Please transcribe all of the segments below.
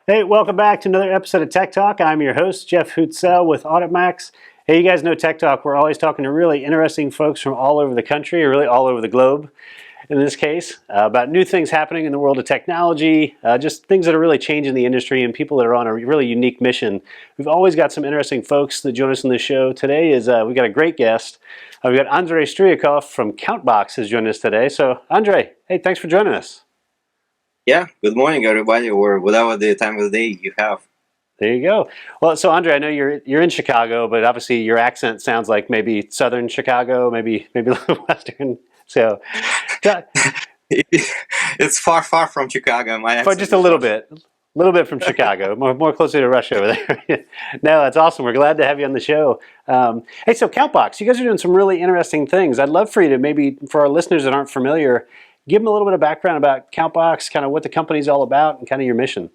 Hey, welcome back to another episode of Tech Talk. I'm your host, Jeff Hootselle with AuditMax. Hey, you guys know Tech Talk. We're always talking to really interesting folks from all over the country, or really all over the globe in this case, about new things happening in the world of technology, just things that are really changing the industry and people that are on a really unique mission. We've always got some interesting folks that join us on the show. Today we've got a great guest. We've got Andrey Stryukov from CountBOX has joined us today. So, Andrey, hey, thanks for joining us. Yeah, good morning, everybody, or whatever the time of the day you have. There you go. Well, so Andrey, I know you're in Chicago, but obviously your accent sounds like maybe Southern Chicago, maybe a little Western. So, t- It's far, far from Chicago. My for accent just a is Russian. little bit from Chicago, more closer to Russia over there. No, that's awesome. We're glad to have you on the show. Hey, so CountBOX, you guys are doing some really interesting things. I'd love for you to maybe, for our listeners that aren't familiar, give them a little bit of background about CountBOX, kind of what the company's all about, and kind of your mission.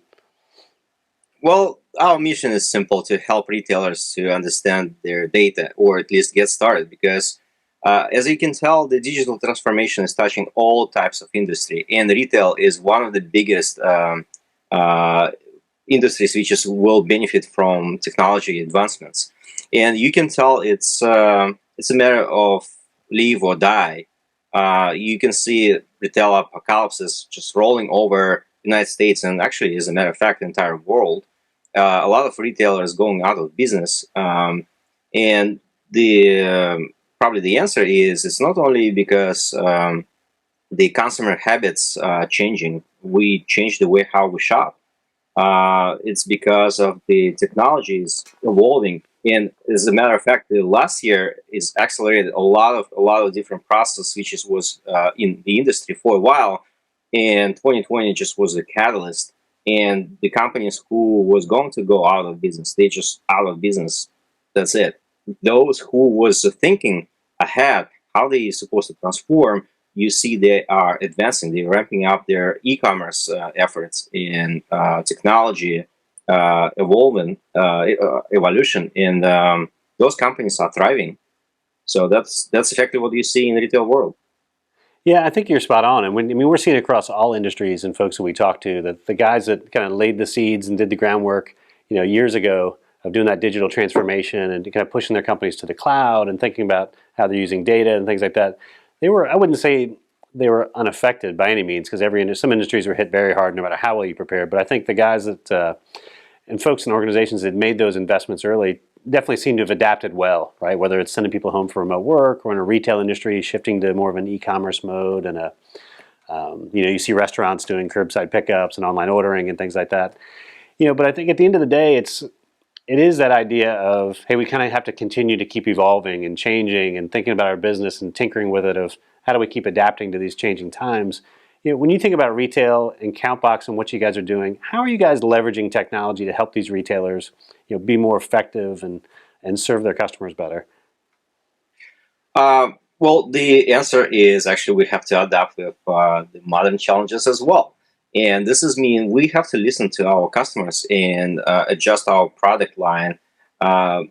Well, our mission is simple to help retailers to understand their data, or at least get started, because as you can tell, the digital transformation is touching all types of industry, and retail is one of the biggest uh, industries which will benefit from technology advancements. And you can tell it's a matter of live or die. You can see retail apocalypse just rolling over the United States, and actually, as a matter of fact, the entire world. A lot of retailers going out of business, and the probably the answer is it's not only because the consumer habits changing. We change the way how we shop. It's because of the technologies evolving. And as a matter of fact, the last year is accelerated a lot of different process, which was in the industry for a while. And 2020 just was a catalyst. And the companies who was going to go out of business, they just out of business. That's it. Those who was thinking ahead, how they supposed to transform, you see they are advancing, they're ramping up their e-commerce efforts in technology evolution, and those companies are thriving. So that's exactly what you see in the retail world. Yeah, I think you're spot on. And we're seeing across all industries and folks that we talk to that the guys that kind of laid the seeds and did the groundwork, years ago of doing that digital transformation and kind of pushing their companies to the cloud and thinking about how they're using data and things like that. I wouldn't say they were unaffected by any means because some industries were hit very hard no matter how well you prepared. But I think the guys that and folks and organizations that made those investments early definitely seem to have adapted well, right? Whether it's sending people home for remote work or in a retail industry shifting to more of an e-commerce mode, and you see restaurants doing curbside pickups and online ordering and things like that. But I think at the end of the day, it is that idea of, hey, we kind of have to continue to keep evolving and changing and thinking about our business and tinkering with it of how do we keep adapting to these changing times. When you think about retail and CountBOX and what you guys are doing, how are you guys leveraging technology to help these retailers, be more effective and serve their customers better? Well, the answer is actually we have to adapt with the modern challenges as well. And this is mean we have to listen to our customers and adjust our product line.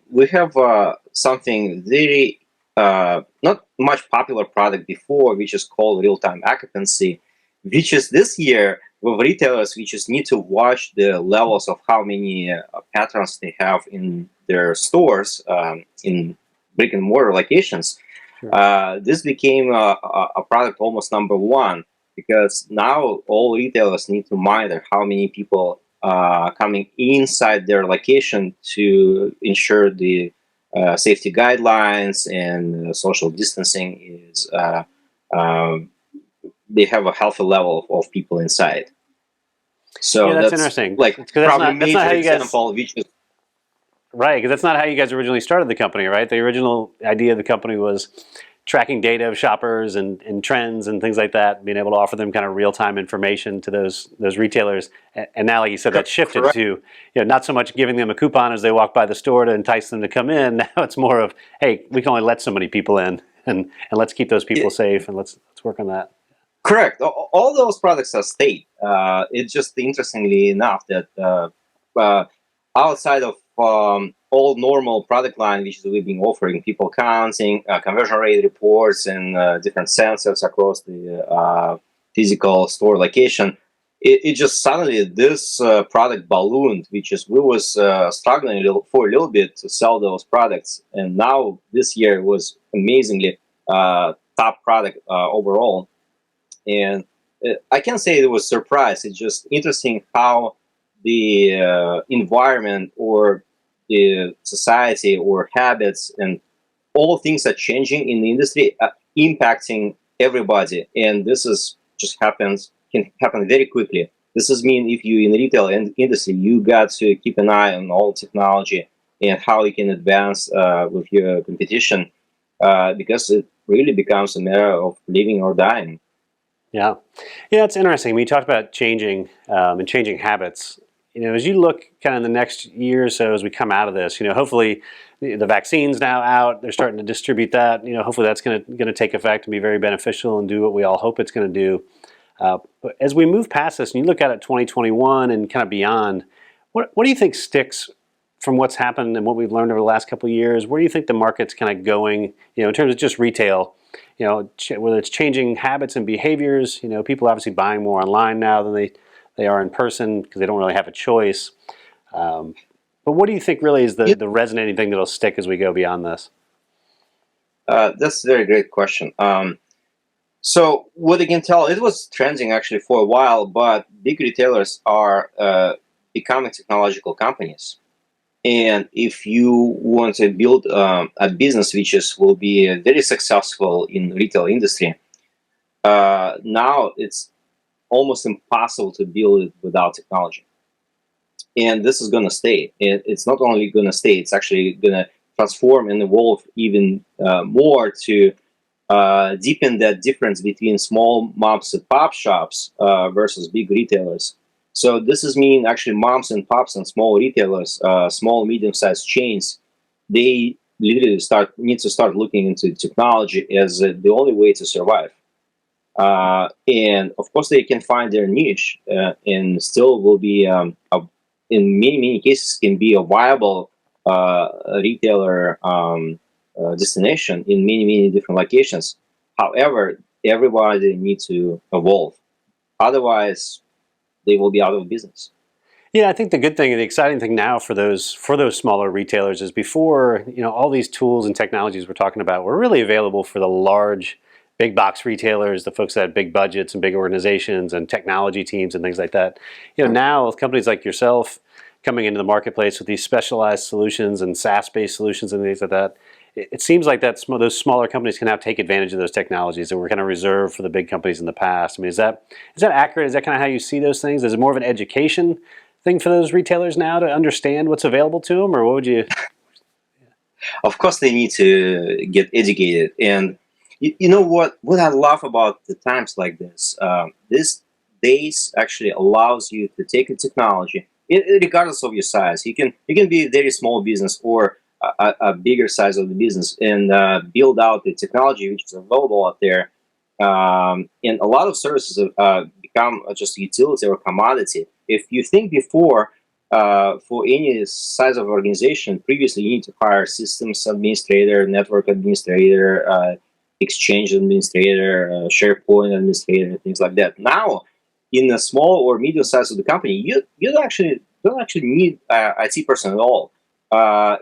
We have something very not much popular product before, which is called real-time occupancy, which is this year with retailers, we just need to watch the levels of how many patrons they have in their stores in brick and mortar locations. Sure. This became a product almost number one because now all retailers need to monitor how many people coming inside their location to ensure the safety guidelines and social distancing is they have a healthy level of people inside. So Yeah, that's that's interesting. like Because probably that's not major how you guys. example, which is Right, because that's not how you guys originally started the company, right? The original idea of the company was tracking data of shoppers and trends and things like that, being able to offer them kind of real-time information to those retailers. And now, like you said, that shifted correct. to not so much giving them a coupon as they walk by the store to entice them to come in. Now it's more of, hey, we can only let so many people in, and let's keep those people safe, and let's work on that. Correct. All those products are state. It's just interestingly enough that uh, outside of all normal product line, which we've been offering, people counting, conversion rate reports, and different sensors across the physical store location, it just suddenly this product ballooned, which is we was struggling for a little bit to sell those products, and now this year was amazingly top product overall. And I can't say it was surprise. It's just interesting how the environment or the society or habits and all things are changing in the industry, impacting everybody, and this is just happens can happen very quickly. This is mean if you in the retail industry, you got to keep an eye on all technology and how you can advance with your competition, because it really becomes a matter of living or dying. Yeah, yeah, it's interesting. We talked about changing and changing habits. As you look kind of in the next year or so as we come out of this, hopefully the vaccine's now out. They're starting to distribute that. Hopefully that's going to take effect and be very beneficial and do what we all hope it's going to do. But as we move past this and you look at it 2021 and kind of beyond, what do you think sticks from what's happened and what we've learned over the last couple of years? Where do you think the market's kind of going, in terms of just retail? Whether it's changing habits and behaviors, people are obviously buying more online now than they are in person because they don't really have a choice. But what do you think really is the resonating thing that'll stick as we go beyond this? That's a very great question. So what I can tell, it was trending actually for a while, but big retailers are becoming technological companies. And if you want to build a business which will be very successful in retail industry, now it's almost impossible to build it without technology. And this is going to stay. It's not only going to stay, it's actually going to transform and evolve even more to deepen that difference between small moms and pop shops versus big retailers. So this is mean actually moms and pops and small retailers, small medium-sized chains, they literally need to start looking into technology as the only way to survive. And of course they can find their niche and still will be in many cases can be a viable retailer destination in many different locations. However, everybody needs to evolve. Otherwise, they will be out of business. Yeah, I think the good thing and the exciting thing now for those smaller retailers is before, all these tools and technologies we're talking about were really available for the large, big box retailers, the folks that had big budgets and big organizations and technology teams and things like that. Now with companies like yourself coming into the marketplace with these specialized solutions and SaaS-based solutions and things like that, it seems like those smaller companies can now take advantage of those technologies that were kind of reserved for the big companies in the past. I mean, is that accurate? Is that kind of how you see those things? Is it more of an education thing for those retailers now to understand what's available to them, or what would you? Of course, they need to get educated, and you know what I love about the times like this. This days actually allows you to take a technology, regardless of your size. You can be a very small business or a bigger size of the business and build out the technology which is available out there. And a lot of services have become just utility or commodity. If you think before, for any size of organization, previously you need to hire systems administrator, network administrator, exchange administrator, SharePoint administrator, things like that. Now, in a small or medium size of the company, you don't actually need IT person at all.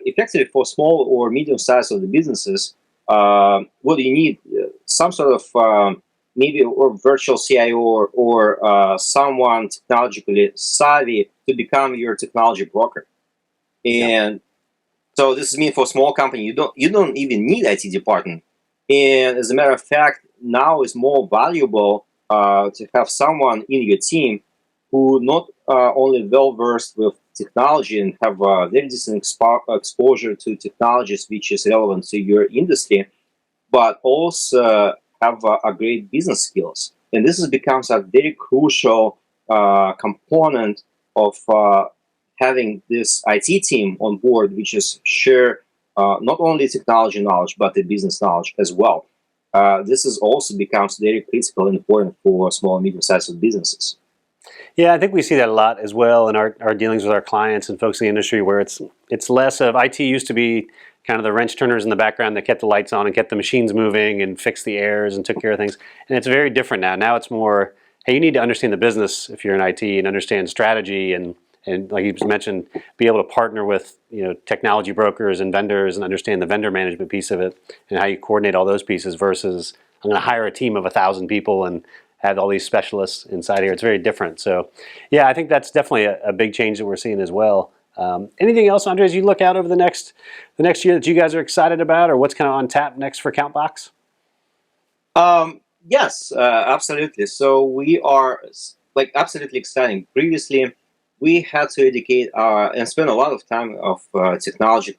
Effectively, for small or medium size of the businesses, what do you need? Some sort of maybe or virtual CIO or someone technologically savvy to become your technology broker. And so this is mean for small company, you don't even need IT department. And as a matter of fact, now is more valuable to have someone in your team who not only well versed with technology and have very decent exposure to technologies which is relevant to your industry, but also have a great business skills. And this becomes a very crucial component of having this IT team on board, which is share not only technology knowledge, but the business knowledge as well. This is also becomes very critical and important for small and medium-sized businesses. Yeah, I think we see that a lot as well in our dealings with our clients and folks in the industry, where it's less of IT used to be kind of the wrench turners in the background that kept the lights on and kept the machines moving and fixed the errors and took care of things. And it's very different now. Now it's more hey, you need to understand the business if you're in IT and understand strategy and like you mentioned, be able to partner with technology brokers and vendors and understand the vendor management piece of it and how you coordinate all those pieces versus I'm going to hire a team of 1,000 people and have all these specialists inside here. It's very different. So, yeah, I think that's definitely a big change that we're seeing as well. Anything else, Andrey, as you look out over the next year that you guys are excited about, or what's kind of on tap next for CountBOX? Yes, absolutely. So we are absolutely exciting. Previously, we had to educate and spend a lot of time of technology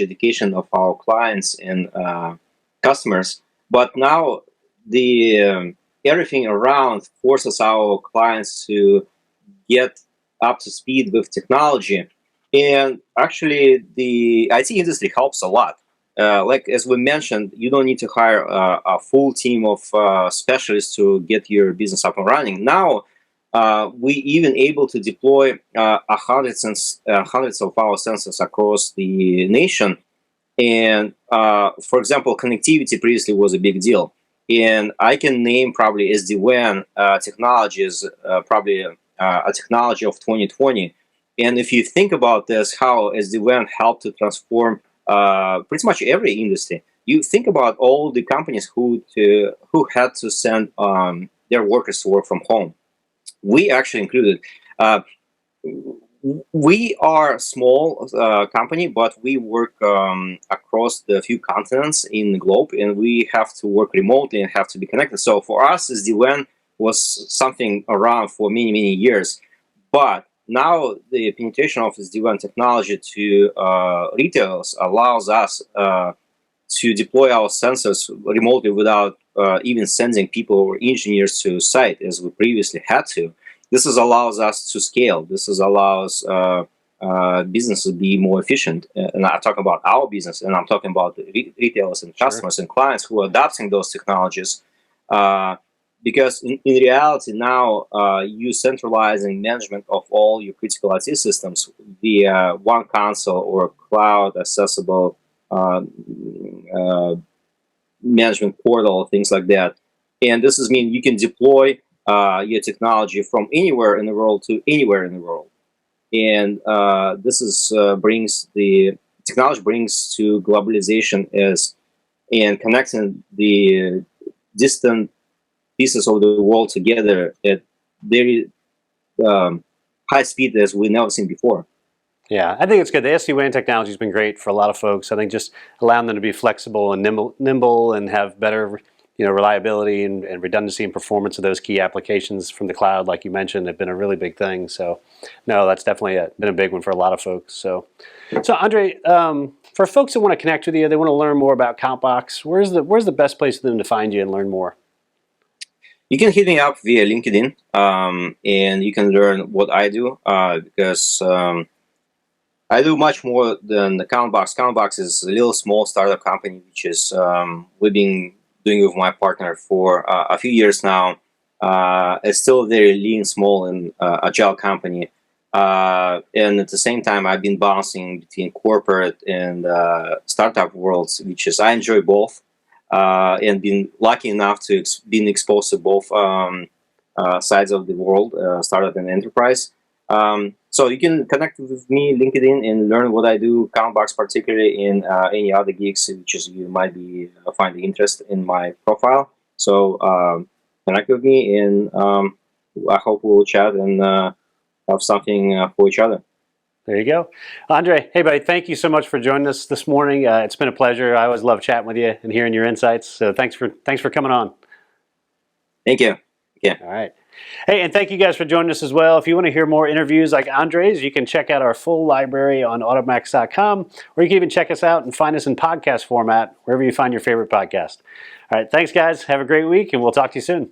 education of our clients and customers. But now the everything around forces our clients to get up to speed with technology, and actually the IT industry helps a lot. Like as we mentioned, you don't need to hire a full team of specialists to get your business up and running. Now we even able to deploy hundreds of our sensors across the nation. And for example, connectivity previously was a big deal, and I can name probably SD-WAN technologies, probably a technology of 2020. And if you think about this, how SD-WAN helped to transform pretty much every industry. You think about all the companies who had to send their workers to work from home. We actually included. We are a small company, but we work across the few continents in the globe, and we have to work remotely and have to be connected. So for us, SD-WAN was something around for many, many years. But now the penetration of SD-WAN technology to retailers allows us to deploy our sensors remotely without even sending people or engineers to site as we previously had to. This allows us to scale. This allows business to be more efficient. And I'm talking about our business, and I'm talking about retailers and customers and clients who are adopting those technologies. Because in reality now, you centralizing management of all your critical IT systems via one console or cloud accessible management portal, things like that. And this mean you can deploy your technology from anywhere in the world to anywhere in the world. And brings the technology brings to globalization and connecting the distant pieces of the world together at very high speed as we've never seen before. Yeah, I think it's good. The SD-WAN technology has been great for a lot of folks. I think just allowing them to be flexible and nimble and have better reliability and redundancy and performance of those key applications from the cloud, like you mentioned, have been a really big thing. So, no, that's definitely been a big one for a lot of folks. So Andrey, for folks that want to connect with you, they want to learn more about CountBOX, where's the best place for them to find you and learn more? You can hit me up via LinkedIn, and you can learn what I do, because I do much more than the CountBOX. CountBOX is a little small startup company, which is we've been doing with my partner for a few years now. It's still a very lean, small, and agile company. And at the same time, I've been bouncing between corporate and startup worlds, which is I enjoy both, and been lucky enough to been exposed to both sides of the world, startup and enterprise. So you can connect with me, LinkedIn, and learn what I do, CountBOX particularly, in any other gigs, which is you might be finding interest in my profile. So connect with me, and I hope we'll chat and have something for each other. There you go. Andrey, hey buddy, thank you so much for joining us this morning. It's been a pleasure. I always love chatting with you and hearing your insights. So thanks for coming on. Thank you. Yeah. All right. Hey, and thank you guys for joining us as well. If you want to hear more interviews like Andrey's, you can check out our full library on automax.com, or you can even check us out and find us in podcast format, wherever you find your favorite podcast. All right. Thanks, guys. Have a great week, and we'll talk to you soon.